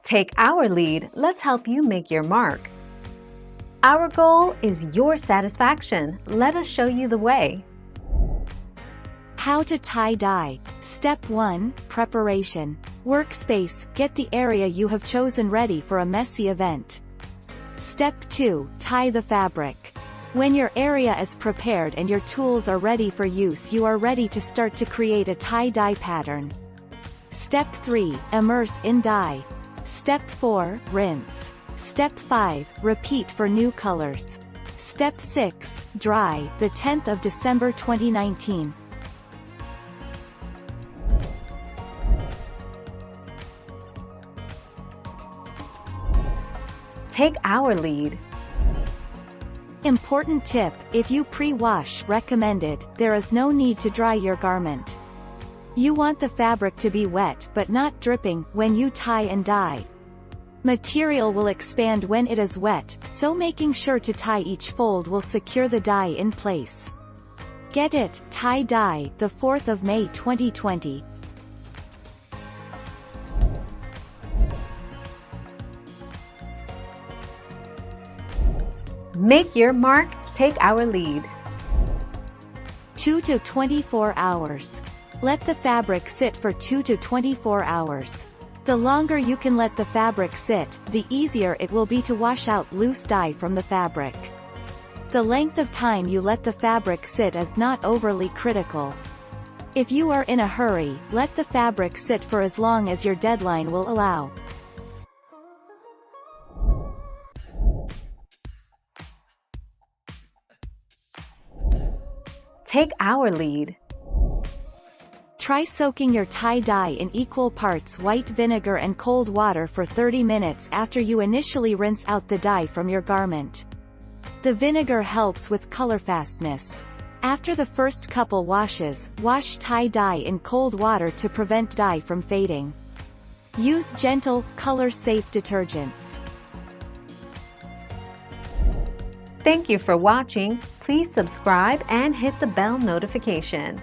Take our lead, let's help you make your mark. Our goal is your satisfaction. Let us show you the way. How to tie-dye. Step 1. Preparation. Workspace. Get the area you have chosen ready for a messy event. Step 2. Tie the fabric. When your area is prepared and your tools are ready for use, you are ready to start to create a tie-dye pattern. Step 3. Immerse in dye. Step 4. Rinse. Step 5. Repeat for new colors. Step 6. Dry. The 10th of December 2019. Take our lead. Important tip: if you pre-wash, recommended, there is no need to dry your garment. You want the fabric to be wet but not dripping when you tie and dye. Material will expand when it is wet, so making sure to tie each fold will secure the dye in place. Get it, tie-dye, the 4th of May 2020. Make your mark, take our lead. 2 to 24 hours. Let the fabric sit for 2 to 24 hours. The longer you can let the fabric sit, the easier it will be to wash out loose dye from the fabric. The length of time you let the fabric sit is not overly critical. If you are in a hurry, let the fabric sit for as long as your deadline will allow. Take our lead. Try soaking your tie-dye in equal parts white vinegar and cold water for 30 minutes after you initially rinse out the dye from your garment. The vinegar helps with color fastness. After the first couple washes, wash tie-dye in cold water to prevent dye from fading. Use gentle, color-safe detergents. Thank you for watching. Please subscribe and hit the bell notification.